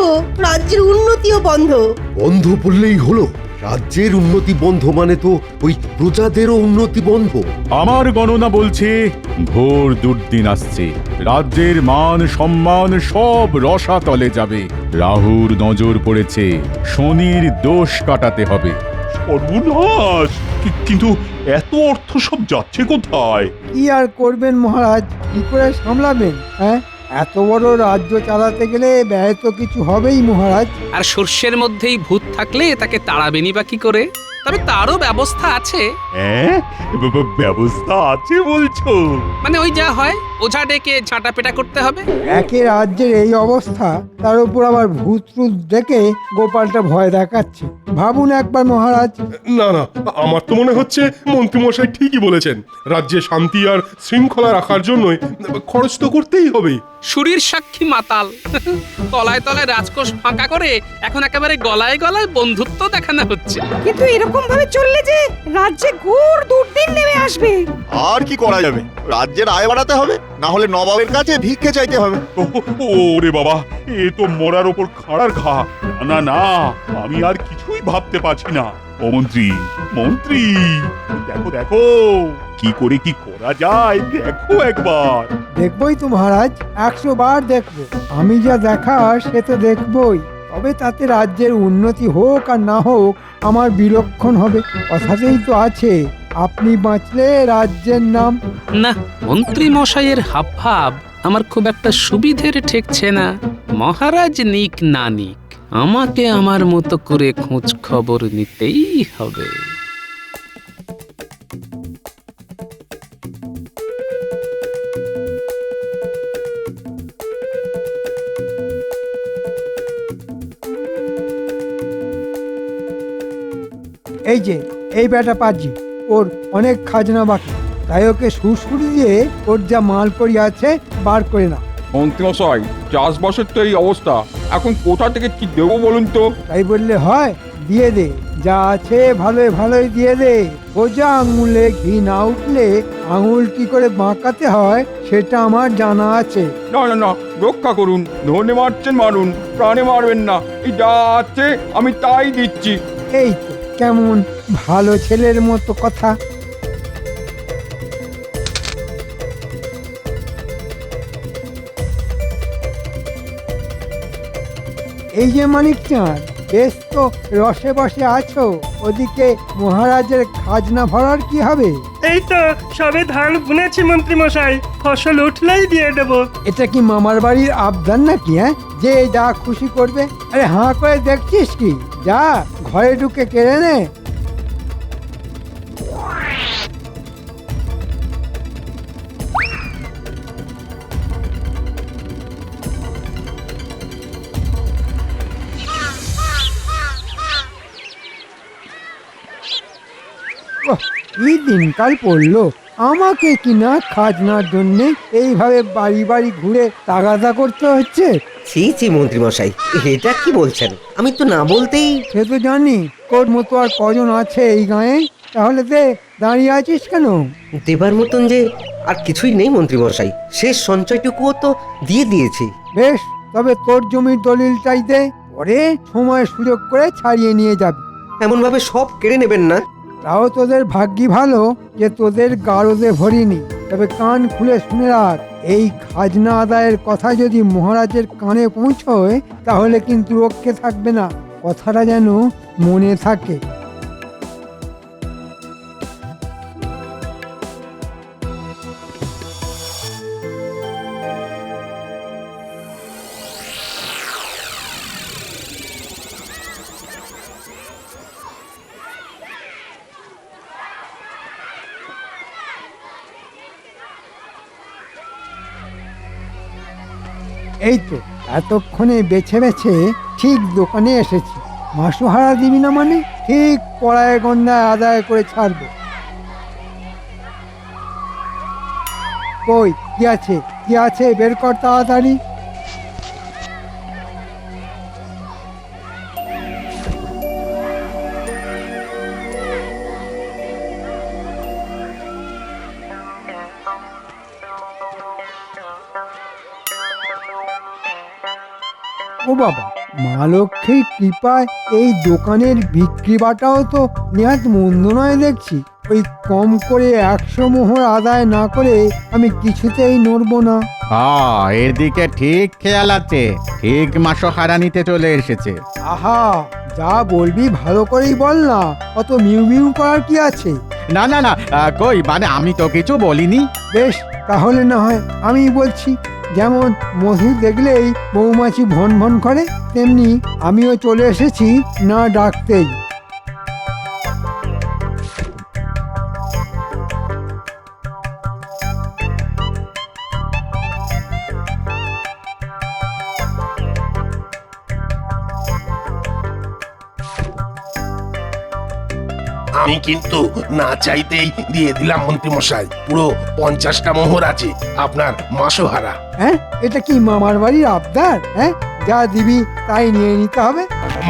Speaker 6: রাজ্যের উন্নতিও বন্ধ।
Speaker 12: বন্ধ বললেই হলো? রাজ্যের উন্নতি বন্ধ মানে তো ওই প্রজাদেরও উন্নতি বন্ধ।
Speaker 11: আমার গণনা বলছে ঘোর দুর্দিন আসছে। রাজ্যের মান সম্মান সব রসাতলে যাবে। রাহুর নজর পড়েছে, শনির দোষ কাটাতে হবে।
Speaker 4: সর্বনাশ! কিন্তু এত অর্থ সব যাচ্ছে কোথায়?
Speaker 5: কি আর করবেন মহারাজ, কি করে সামলাবেন? হ্যাঁ, এত বড় রাজ্য চালাতে গেলে ব্যয় তো কিছু হবেই মহারাজ।
Speaker 13: আর সর্ষের মধ্যেই ভূত থাকলে তাকে তাড়াবেনি বা কি করে? তবে তারও ব্যবস্থা আছে।
Speaker 4: হ্যাঁ, ব্যবস্থা আছে বলছো?
Speaker 13: মানে ওই যা হয়, ওঝা ডেকে ঝাঁটা পেটা করতে হবে।
Speaker 5: একে রাজ্যের এই অবস্থা, তার উপর আবার ভূত টুত ডেকে গোপালটা ভয় দেখাচ্ছে। ভাবুন একবার মহারাজ।
Speaker 15: না না, আমার তো মনে হচ্ছে মন্ত্রীমশাই ঠিকই বলেছেন। রাজ্যে শান্তি আর শৃঙ্খলা রাখার জন্যই খরচ তো করতেই হবে।
Speaker 13: শরীর সাক্ষী মাতাল। তলায় তলায় রাজকোষ ফাঁকা করে এখন একেবারে গলায় গলায় বন্ধুত্ব দেখানো হচ্ছে।
Speaker 6: কিন্তু এরকম ভাবে চললে যে রাজ্যে ঘোর দুর্দিন নেমে আসবে।
Speaker 14: আর কি করা যাবে? রাজ্যের আয় বাড়াতে হবে, না হলে নবাবের কাছে ভিক্ষে চাইতে হবে।
Speaker 4: ওরে বাবা, এ তো মরার ওপর খাড়ার ঘা। না না, আমি আর কিছুই ভাবতে পারছি না। ও মন্ত্রী, দেখো দেখো, কি করে কি করা যায় দেখো একবার।
Speaker 5: দেখবই তো মহারাজ, 100 বার দেখবো। আমি যা দেখার সে তো দেখবই। তবে তাতে রাজ্যের উন্নতি হোক আর না হোক, আমার বিলক্ষণ হবে। কথাতেই তো আছে, আপনি বাঁচলে রাজ্যের নাম।
Speaker 13: না, মন্ত্রী মশাইয়ের হাবভাব আমার খুব একটা সুবিধের ঠেকছে না। মহারাজ নিক না নিক, আমাকে আমার মতো করে খোঁজ খবর নিতেই হবে।
Speaker 5: এই যে এই বেটা পাজি, ওর অনেক খাজনা বাকি, তাই ওকে সুরসুরি দিয়ে ওর যা মাল করি আছে বার করে না।
Speaker 3: মন্ত্রীমশাই, চাষবাসের তো এই অবস্থা, এখন কোথা থেকে কি দেবো বলুন তো?
Speaker 5: তাই বললে হয়? দিয়ে দে, যা আছে ভালোই ভালোই দিয়ে দে। সোজা আঙুলে ঘি না উঠলে আঙুল কি করে বাঁকাতে হয় সেটা আমার জানা আছে।
Speaker 3: না না না, রক্ষা করুন, ধনে মারছেন মারুন, প্রাণে মারবেন না। এই যা আছে আমি তাই দিচ্ছি।
Speaker 5: এই তো কেমন ভালো ছেলের মতো কথা। এই যে মানিক চাঁদ, বেশ তো রসে বসে আছো। ওদিকে মহারাজের খাজনা ভরার কি হবে?
Speaker 16: এই তো সবে ধান বুনেছি মন্ত্রী মশাই, ফসল উঠলেই দিয়ে দেব।
Speaker 5: এটা কি মামার বাড়ির আবদার নাকি? যে যা খুশি করবে। আরে হাঁ করে দেখছিস কি? যা ঘরে ঢুকে কেড়ে নে। কি দিনকাল পড়লো, আমাকে কিনা খাজনার জন্য এইভাবে বাড়ি বাড়ি ঘুরে তাগাদা করতে হচ্ছে।
Speaker 17: ছি ছি মন্ত্রী মশাই, এটা কি বলছেন? আমি তো না বলতেই।
Speaker 5: সে তো জানি, তোর মতো আর কজন আছে এই গায়ে? তাহলে দাঁড়িয়ে আছিস কেন?
Speaker 17: দেবার মতন যে আর কিছুই নেই মন্ত্রী মশাই, শেষ সঞ্চয়টুকুও তো দিয়ে দিয়েছি।
Speaker 5: বেশ, তবে তোর জমির দলিল চাইতে পরে সময় সুযোগ করে ছাড়িয়ে নিয়ে যাবি।
Speaker 17: এমন ভাবে সব কেড়ে নেবেন না।
Speaker 5: তাও তোদের ভাগ্যি ভালো যে তোদের গারদে ভরিনি। তবে কান খুলে শুনে রাখ, এই খাজনা আদায়ের কথা যদি মহারাজের কানে পৌঁছয় তাহলে কিন্তু রক্ষে থাকবে না। কথাটা যেন মনে থাকে। এই তো এতক্ষণে বেছে বেছে ঠিক দোকানে এসেছি। মাসোহারা দিবি না মানে? ঠিক পড়ায় গন্ডায় আদায় করে ছাড়বো। কই কি আছে, কি আছে বের কর তাড়াতাড়ি। ও বাবা, মা লক্ষ্মীর কৃপায় এই দোকানের বিক্রি বাটাও তো নেহাত মন্দ নয় দেখছি। ওই কম করে 100 মোহর আদায় না করে আমি কিছুতেই নড়বো না।
Speaker 11: এদিকে ঠিক খেয়াল আছে, ঠিক মাসোহারা নিতে চলে এসেছে।
Speaker 5: আহা, যা বলবি ভালো করেই বল না, অত মিউ মিউ করার কি আছে?
Speaker 11: না না না, কই মানে আমি তো কিছু বলিনি।
Speaker 5: বেশ, তাহলে না হয় আমি বলছি। যেমন মধু দেখলেই মৌমাছি ভন ভন করে, তেমনি আমিও চলে এসেছি না ডাকতেই।
Speaker 18: আমি কিন্তু না চাইতেই দিয়ে দিলাম মন্ত্রী মশাই। পুরো 50টা মোহর আছে আপনার মাসোহারা।
Speaker 5: হ্যাঁ, এটা কি মামার বাড়ির আবদার? হ্যাঁ, যা দিবি তাই নিয়ে নিতে হবে।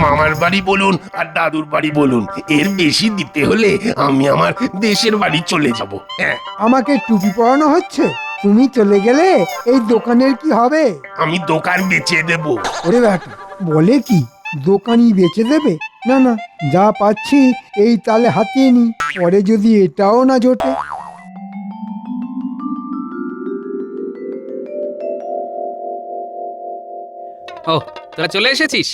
Speaker 18: মামার বাড়ি বলুন আর দাদুর বাড়ি বলুন, এর বেশি দিতে হলে আমি আমার দেশের বাড়ি চলে যাব। হ্যাঁ,
Speaker 5: আমাকে টুপি পরানো হচ্ছে? তুমি চলে গেলে এই দোকানের কি হবে?
Speaker 18: আমি দোকান বেচে দেব।
Speaker 5: ওরে বেটা, বলে কি দোকানই বেচে দেবে? না না, যা পাচ্ছি এই তালে হাতিয়ে নি, পরে যদি এটাও না জোটে।
Speaker 13: ও, তোরা চলে এসেছিস?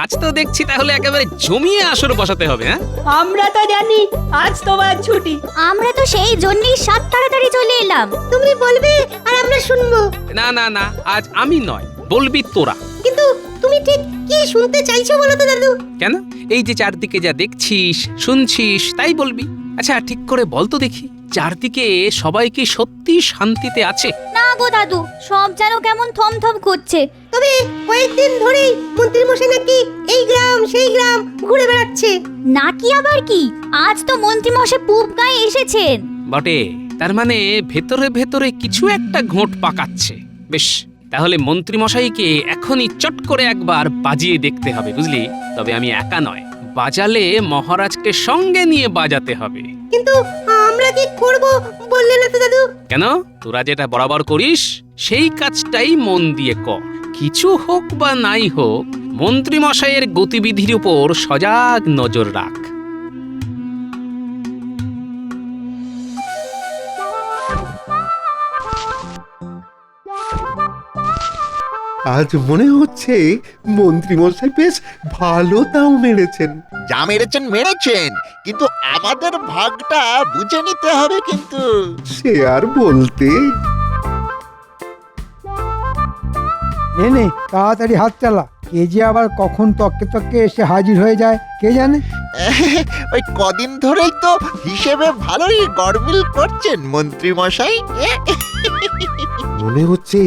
Speaker 13: আজ তো দেখছি তাহলে একেবারে জমিয়ে আসর বসাতে হবে। হ্যাঁ,
Speaker 7: আমরা তো জানি আজ তোমার ছুটি। আমরা তো সেই জন্যই সাত তাড়াতাড়ি চলে এলাম। তুমি বলবে আর আমরা শুনবো।
Speaker 13: না না না, আজ আমি নয়, বলবি তোরা।
Speaker 7: কিন্তু তুমি ঠিক কি শুনতে চাইছো বলো তো দাদু?
Speaker 13: কেন, এই যে চারদিকে যা দেখছিস শুনছিস তাই বলবি। আচ্ছা ঠিক করে বল তো দেখি, চারদিকে সবাই কি সত্যি শান্তিতে আছে?
Speaker 7: না গো দাদু, সব যেন কেমন থমথম করছে। তবে কয়েকদিন ধরেই মন্ত্রী মশাই নাকি এই গ্রাম সেই গ্রাম ঘুরে বেড়াচ্ছে। নাকি আবার কি? আজ তো মন্ত্রী মশাই পূব গায়ে এসেছেন।
Speaker 13: বটে, তার মানে ভেতরে ভেতরে কিছু একটা ঘোট পাকাচ্ছে। বেশ, তাহলে মন্ত্রী মশাইকে এখনই চট করে একবার বাজিয়ে দেখতে হবে, বুঝলি? তবে আমি একা নয়, বাজালে মহারাজকে সঙ্গে নিয়ে বাজাতে হবে।
Speaker 6: কিন্তু আমরা কি করব বললে না তো দাদু?
Speaker 13: কেন, তোরা যেটা বরাবর করিস সেই কাজটাই মন দিয়ে কর। কিছু হোক বা নাই হোক, মন্ত্রী মশাইয়ের গতিবিধির উপর সজাগ নজর রাখ।
Speaker 10: আজ মনে হচ্ছে মন্ত্রী মশাই বেশ ভালো তাও মেরেছেন।
Speaker 9: যা মেরেছেন মেরেছেন, কিন্তু আমাদের ভাগটা বুঝে নিতে হবে কিন্তু।
Speaker 10: সে আর বলতে।
Speaker 5: নে নে তাড়াতাড়ি হাত চালা, কে যে আবার কখন তককে তককে এসে হাজির হয়ে যায় কে জানে।
Speaker 9: ওই কদিন ধরেই তো হিসেবে ভালোই গড়মিল করছেন মন্ত্রী মশাই।
Speaker 10: মনে হচ্ছে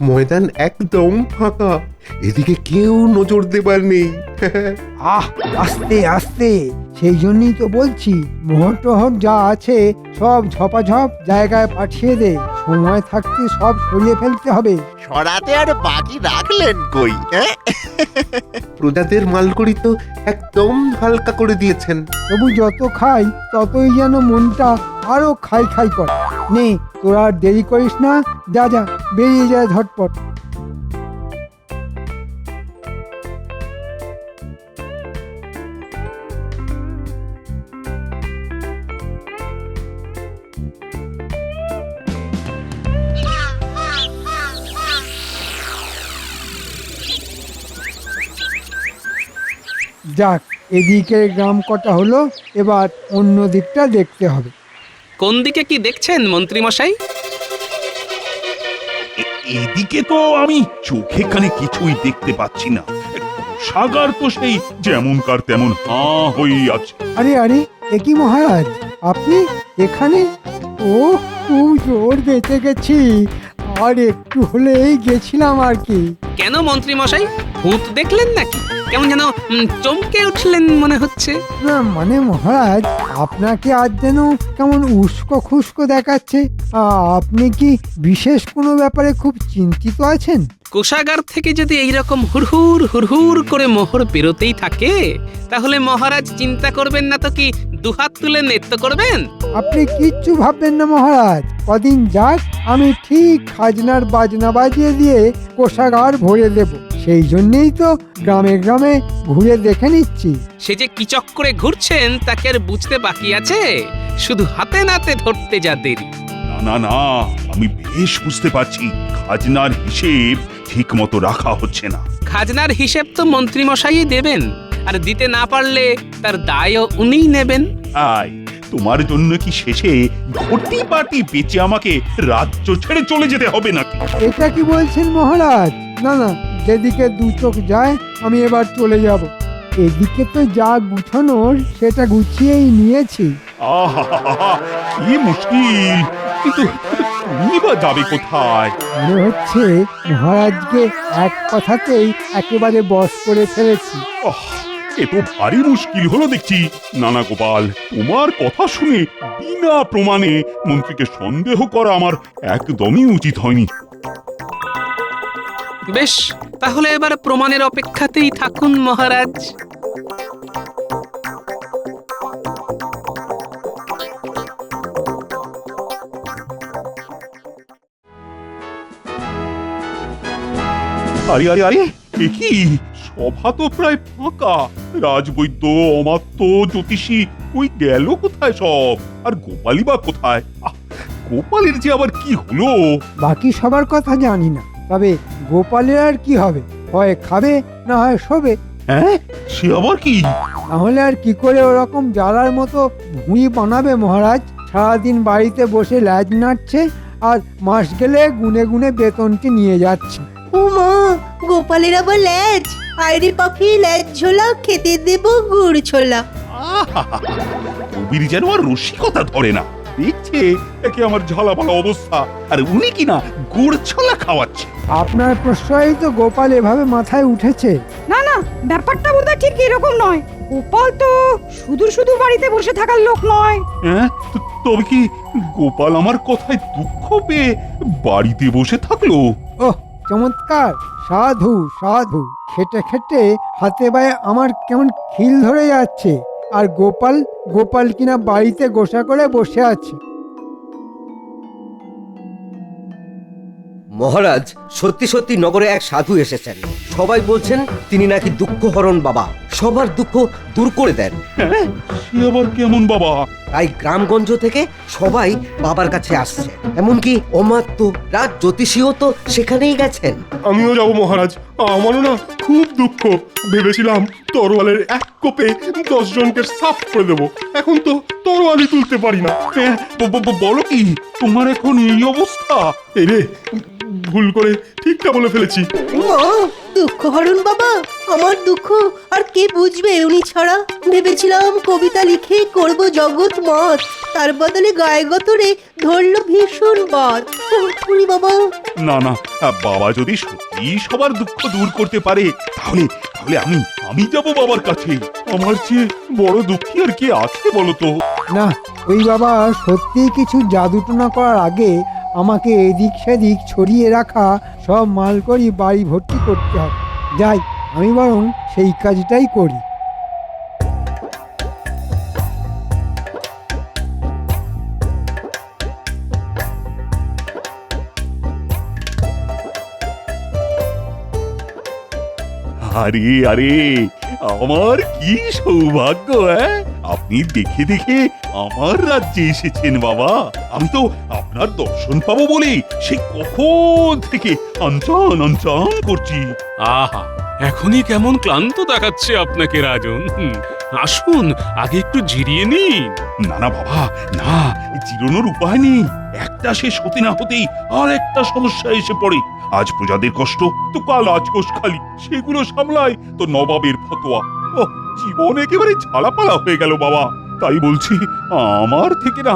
Speaker 10: ময়দান একদম ফাঁকা, এদিকে কেউ নজর দেবার নেই।
Speaker 5: আহ আস্তে আস্তে, সেই জন্যই তো বলছি মোহর টোহর যা আছে সব ঝপাঝপ জায়গায় পাঠিয়ে দে, সময় থাকতে সব সরিয়ে ফেলতে হবে।
Speaker 9: সরাতে আর বাকি রাখলেন কই?
Speaker 10: প্রজাদের মালকড়ি তো একদম হালকা করে দিয়েছেন।
Speaker 5: তবু যত খাই ততই যেন মনটা আরো খাই খাই করে। নে তোরা আর দেরি করিস না, যা যা বেরিয়ে যায় ঝটপট। যাক, এদিকের গ্রাম কটা হলো, এবার অন্য দিকটা দেখতে হবে।
Speaker 13: কোন দিকে কি দেখছেন মন্ত্রী মশাই?
Speaker 4: এদিকে তো আমি চোখে কানে কিছুই দেখতে পাচ্ছি না। সাগার তো সেই যেমনকার তেমন হাঁ হয়ে আছে।
Speaker 5: আরে আরে, একই মহারাজ আপনি এখানে? ও খুব জোর বেঁচে গেছি, আর একটু হলেই গেছিলাম আর কি।
Speaker 13: কেন মন্ত্রী মশাই, ভূত দেখলেন নাকি? কেমন যেন চমকে উঠলেন মনে হচ্ছে।
Speaker 5: না মানে মহারাজ, আপনাকে আজ যেন কেমন উস্কো খুস্কো দেখাচ্ছে। আপনি কি বিশেষ কোনো ব্যাপারে খুব চিন্তিত আছেন?
Speaker 13: কোষাগার থেকে যদি এইরকম হুড়হুড় হুড়হুড় করে মোহর বেরোতেই থাকে, তাহলে মহারাজ চিন্তা করবেন না তো কি দুহাত তুলে নৃত্য করবেন?
Speaker 5: আপনি কিচ্ছু ভাববেন না মহারাজ, কদিন যাক আমি ঠিক খাজনার বাজনা বাজিয়ে দিয়ে কোষাগার ভরে দেব। সেই জন্যই তো গ্রামে গ্রামে ঘুরে দেখে নিচ্ছি।
Speaker 13: সে যে কি চক্করে ঘুরছেন তাকে আর বুঝতে বাকি আছে, শুধু হাতে নাতে ধরতে যা দেরি।
Speaker 4: না না না, আমি বেশ বুঝতে পারছি খাজনার হিসেব ঠিক মতো রাখা হচ্ছে না।
Speaker 13: খাজনার হিসেব তো মন্ত্রী মশাই দেবেন, আর দিতে না পারলে তার দায়ও উনিই নেবেন।
Speaker 4: আয়, তোমার জন্য কি শেষে ঘটি বাটি বেচে আমাকে রাজ্য ছেড়ে চলে যেতে হবে নাকি?
Speaker 5: এটা কি বলছেন মহারাজ? না না, যেদিকে দু চোখ যায় আমি এবার চলে যাব। এদিকে তো যা গুছানোর সেটা গুছিয়েই নিয়েছি।
Speaker 4: আহা, কি মুশকিল! কিন্তু তুমি বা যাবে কোথায়?
Speaker 5: মনে হচ্ছে মহারাজকে এক কথাতেই একেবারে বশ করে ফেলেছি।
Speaker 4: এ তো ভারী মুশকিল হলো দেখছি। নানা গোপাল, তোমার কথা শুনে বিনা প্রমাণে মন্ত্রীকে সন্দেহ করা আমার একদমই উচিত হয়নি।
Speaker 13: বেশ, তাহলে এবার প্রমাণের অপেক্ষাতেই থাকুন মহারাজ।
Speaker 4: আরে আরে আরে, এ কি? সভা তো প্রায় ফাঁকা। রাজবৈদ্য, অমাত্য, জ্যোতিষী ওই গেল কোথায় সব? আর গোপালই বা কোথায়? গোপালের যে আবার কি হলো?
Speaker 5: বাকি সবার কথা জানি না, তবে গোপালের আর কি হবে, হয় খাবে না হয় শোবে।
Speaker 4: হ্যাঁ, সে আবার কি?
Speaker 5: তাহলে আর কি করে ওরকম জ্বালার মতো ভুঁড়ি বানাবে মহারাজ? সারাদিন বাড়িতে বসে ল্যাজ নাড়ছে, আর মাস গেলে গুনে গুনে বেতনটি নিয়ে যাচ্ছে।
Speaker 6: ও মা, গোপালের আবার ল্যাজ? আইরে পাখি, ল্যাজ ঝোলা খেতে দেব গুড় ছোলা।
Speaker 4: কবির যেন আর রসিকতা ধরে না। দেখছে একে আমার ঝালাপালা অবস্থা, আর উনি কিনা গুড় ছোলা খাওয়াচ্ছে।
Speaker 5: আপনার প্রশ্রয়ই তো গোপাল এভাবে মাথায় উঠেছে।
Speaker 19: না না, ব্যাপারটা বোধহয় ঠিক এরকম নয়। গোপাল তো শুধু শুধু বাড়িতে বসে থাকার লোক নয়।
Speaker 4: হ্যাঁ, তবে কি গোপাল আমার কথায় দুঃখ পেয়ে বাড়িতে বসে থাকলো?
Speaker 5: ওহ চমৎকার, সাধু সাধু। খেটে খেটে হাতে পায়ে আমার কেমন খিল ধরে যাচ্ছে। আর গোপাল গোপাল কিনা বাড়িতে গোসা করে বসে আছে।
Speaker 17: মহারাজ, সত্যি সত্যি নগরে এক সাধু এসেছেন। সবাই বলছেন তিনি নাকি দুঃখহরণ বাবা, সবার দুঃখ দূর করে দেন।
Speaker 4: সে আবার কেমন বাবা?
Speaker 17: তাই গ্রামগঞ্জ থেকে সবাই বাবার কাছে আসছে, এমনকি অমাত্য রাজ জ্যোতিষীও তো সেখানেই গেছেন।
Speaker 15: আমিও যাব মহারাজ, আমারও না খুব দুঃখ। ভেবেছিলাম তরোয়ালের এক কোপে 10 জনকে সাফ করে দেবো, এখন তো তরোয়ালই তুলতে পারি না।
Speaker 4: বলো কি, তোমার এখন এই অবস্থা?
Speaker 15: এই রে, ভুল করে ঠিকটা বলে ফেলেছি।
Speaker 6: দুঃখহরণ বাবা, আমার দুঃখ আর কে বুঝবে উনি ছাড়া? ভেবেছিলাম কবিতা লিখে করব জগৎ মত, তার বদলে গায়ে গতরে ধরলো ভীষণ বাদ। উনি বাবা।
Speaker 4: না না, বাবা যদি সত্যি সবার দুঃখ দূর করতে পারে তাহলে তাহলে আমি যাব বাবার কাছে। আমার চেয়ে বড় দুঃখী আর কে আছে বলো তো?
Speaker 5: না, ওই বাবা সত্যিই কিছু জাদুটনা করার আগে আমাকে এদিক সেদিক ছড়িয়ে রাখা সব মালকড়ি বাড়ি ভর্তি করতে হবে। যাই, আমি বরং সেই কাজটাই করি।
Speaker 4: আরে আরে, আমার কি সৌভাগ্য! আপনি দেখে দেখে আমার রাজ্যে এসেছেন বাবা। আমি তো আপনার দর্শন পাবো বলে সে কখন থেকে অঞ্চন অঞ্চন করছি।
Speaker 13: আহা, এখনই কেমন ক্লান্ত দেখাচ্ছে আপনাকে রাজন। আসুন, আগে একটু জিরিয়ে নিন।
Speaker 4: না না বাবা, না, জিরানোর উপায় নেই। একটা শেষ হতে না হতেই আর একটা সমস্যা এসে পড়ে। আজ প্রজাদের কষ্ট তো কাল আজকোষ খালি, সেগুলো সামলায় তো নবাবের ফতোয়া। জীবন একেবারে ঝালাপালা হয়ে গেল বাবা। তাই বলছি, আমার থেকে না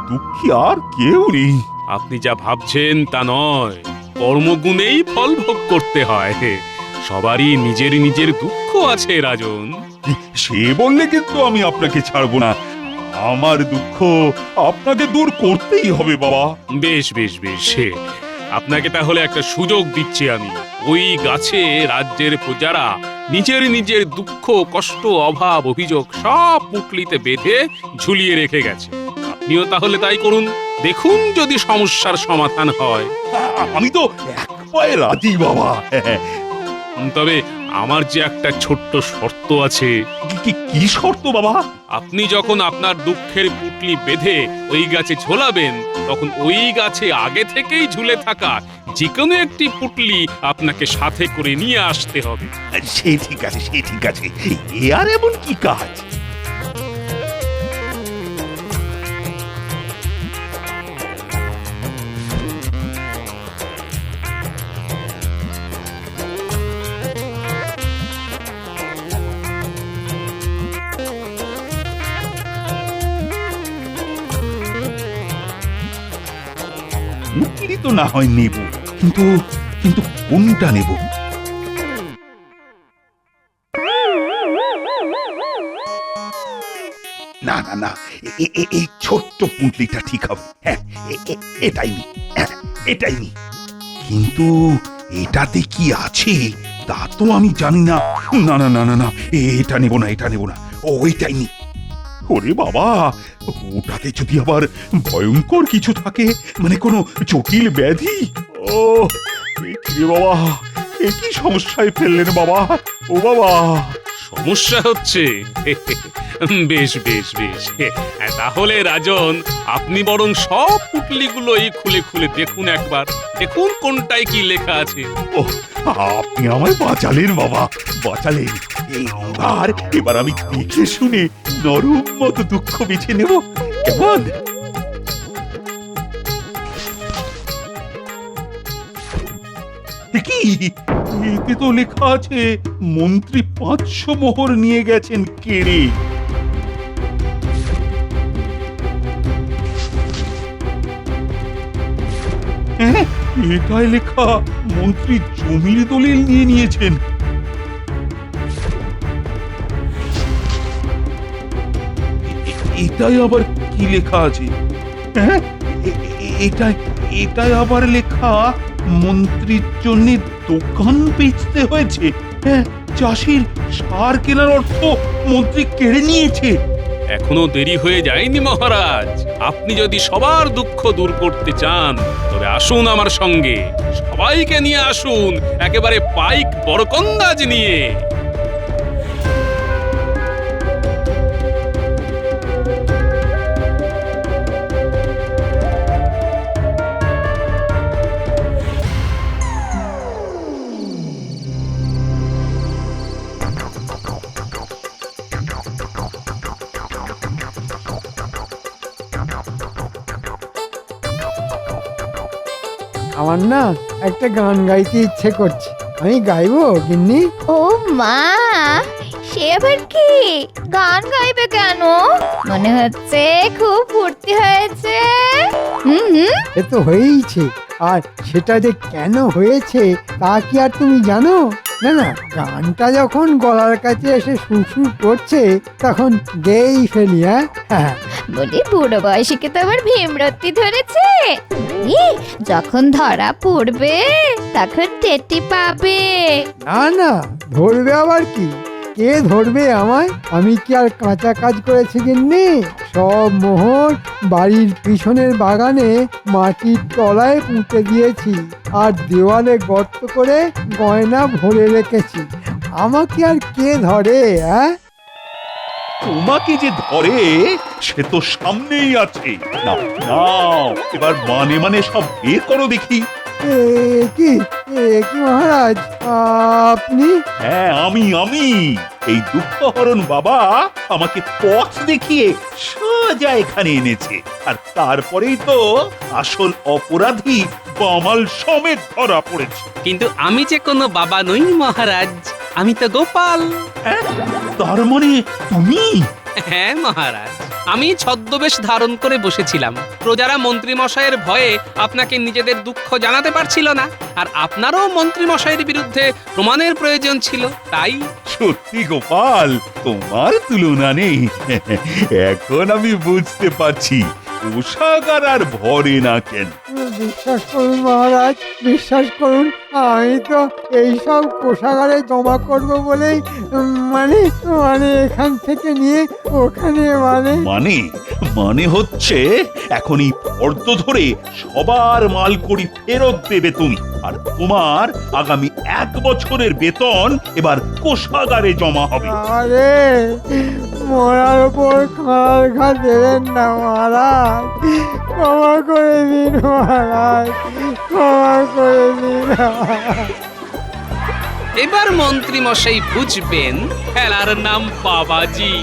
Speaker 4: দুঃখী আর কেউ নেই।
Speaker 13: আপনি যা ভাবছেন তা নয়, কর্মগুণেই ফল ভোগ করতে হয়। সবারই নিজের নিজের দুঃখ আছে রাজন।
Speaker 4: সে বললে কিন্তু আমি আপনাকে ছাড়বো না। আমার দুঃখ আপনাকে দূর করতেই হবে বাবা।
Speaker 13: বেশ বেশ বেশ, আপনাকে তাহলে একটা সুযোগ দিচ্ছি আমি। ওই গাছে রাজ্যের প্রজারা নিজের নিজের দুঃখ, কষ্ট, অভাব, অভিযোগ সব পুটলিতে বেঁধে ঝুলিয়ে রেখে গেছে। আপনিও তাহলে তাই করুন, দেখুন যদি সমস্যার সমাধান হয়।
Speaker 4: আমি তো এক পায়ে রাজি বাবা।
Speaker 13: তবে আমার যে একটা ছোট্ট শর্ত আছে।
Speaker 4: কি শর্ত বাবা?
Speaker 13: আপনি যখন আপনার দুঃখের পুটলি বেঁধে ওই গাছে ঝোলাবেন, তখন ওই গাছে আগে থেকেই ঝুলে থাকা যে কোনো একটি পুটলি আপনাকে সাথে করে নিয়ে আসতে হবে।
Speaker 4: সে ঠিক আছে, সে ঠিক আছে। এ আর এমন কি কাজ? পুটলি তো না হয় নেব, কিন্তু কিন্তু কোনটা নেব? না না না, এই ছোট্ট পুঁটলিটা ঠিক হবে। হ্যাঁ, এটাই নি, এটাই নি। কিন্তু এটাতে কি আছে তা তো আমি জানি না। না না না না না, এটা নেব না, এটা নেব না। ওইটাই নি। ওরে বাবা, ওটাতে যদি আবার ভয়ঙ্কর কিছু থাকে, মানে কোনো জটিল ব্যাধি। ও রে বাবা, এ কি সমস্যায় ফেললেন বাবা? ও বাবা,
Speaker 13: সমস্যা হচ্ছে? বেশ বেশ বেশ, তাহলে রাজন আপনি বরং সব পুটলিগুলোই খুলে খুলে দেখুন একবার, দেখুন কোনটায় কি লেখা আছে।
Speaker 4: ও, আপনি আমায় বাঁচালেন বাবা, বাঁচালেন। এবার আমি দেখে শুনে নরম মতো দুঃখ বেছে নেব, কেমন? কি এতে তো লেখা আছে মন্ত্রী 500 মোহর নিয়ে গেছেন কেড়ে। হ্যাঁ, এটাই লেখা মন্ত্রী জমির দলিল নিয়ে নিয়েছেন। এটাই আবার কি লেখা আছে? হ্যাঁ, এটাই আবার লেখা মন্ত্রীর জন্য দোকান বেচতে হয়েছে।
Speaker 15: চাষির সার কেনার অর্থ মন্ত্রী কেড়ে নিয়েছে।
Speaker 13: এখনো দেরি হয়ে যায়নি মহারাজ। আপনি যদি সবার দুঃখ দূর করতে চান তবে আসুন আমার সঙ্গে, সবাইকে নিয়ে আসুন একেবারে পাইক বরকন্দাজ নিয়ে।
Speaker 5: আমার না একটা গান গাইতে ইচ্ছে করছে, আমি গাইবো গিন্নি?
Speaker 7: ও মা, সে আবার কি গান গাইবে কেন? মনে হচ্ছে খুব ফুর্তি হয়েছে। হুম,
Speaker 5: সে তো হয়েইছে, আর সেটা যে কেন হয়েছে তা কি আর তুমি জানো? না না, গানটা যখন গলার কাছে এসে সুরসুর করছে তখন গেয়েই ফেলি। হ্যাঁ,
Speaker 7: বলি বুড়ো বয়সীকে তো আবার ভীমরতি ধরেছে। যখন ধরা পড়বে তখন টেটি পাবে।
Speaker 5: না না, ধরবে আবার কি? কে ধরবে আমায়? আমি কি আর কাঁচা কাজ করেছি গিন্নি? সব মোহর বাড়ির পিছনের বাগানে মাটির তলায় পুঁতে দিয়েছি, আর দেওয়ালে গর্ত করে গয়না ভরে রেখেছি। আমাকে আর কে ধরে?
Speaker 4: তোমাকে যে ধরে সে তো সামনেই আছে। না না, এবার মানে মানে সব বের করো দেখি।
Speaker 5: কি কি মহারাজ, আপনি?
Speaker 4: হ্যাঁ, আমি এই দুঃখহরণ বাবা আমাকে পথ দেখিয়ে সোজা এখানে এনেছে, আর তারপরেই তো আসল অপরাধী বামাল সমেত ধরা পড়েছে।
Speaker 13: কিন্তু আমি যে কোনো বাবা নই মহারাজ, আমি তো গোপাল।
Speaker 4: তার মানে তুমি?
Speaker 13: হ্যাঁ মহারাজ, আমি ছদ্মবেশ ধারণ করে বসেছিলাম। প্রজারা মন্ত্রী মশাইয়ের ভয়ে আপনাকে নিজেদের দুঃখ জানাতে পারছিল না, আর আপনারও মন্ত্রী মশাইয়ের বিরুদ্ধে প্রমাণের প্রয়োজন ছিল, তাই।
Speaker 4: সত্যি গোপাল, তোমার তুলনা নেই। এখন আমি বুঝতে পারছি কোষাগার আর ভরে না কেন।
Speaker 5: বিশ্বাস করুন মহারাজ, বিশ্বাস করুন, আমি তো এইসব কোষাগারে জমা করব বলেই মানে মানে এখান থেকে নিয়ে ওখানে
Speaker 4: মানে হচ্ছে এখন এই ফর্দ ধরে সবার মালকড়ি ফেরত দেবে তুমি, আর তোমার আগামী 1 বছরের বেতন এবার কোষাগারে জমা হবে।
Speaker 5: আরে মরার উপর খাঁড়ার ঘা দেবেন না মহারাজ, ক্ষমা করে দিন মহারাজ, ক্ষমা করে দিন।
Speaker 13: এবার মন্ত্রী মশাই বুঝবেন খেলার নাম বাবাজি।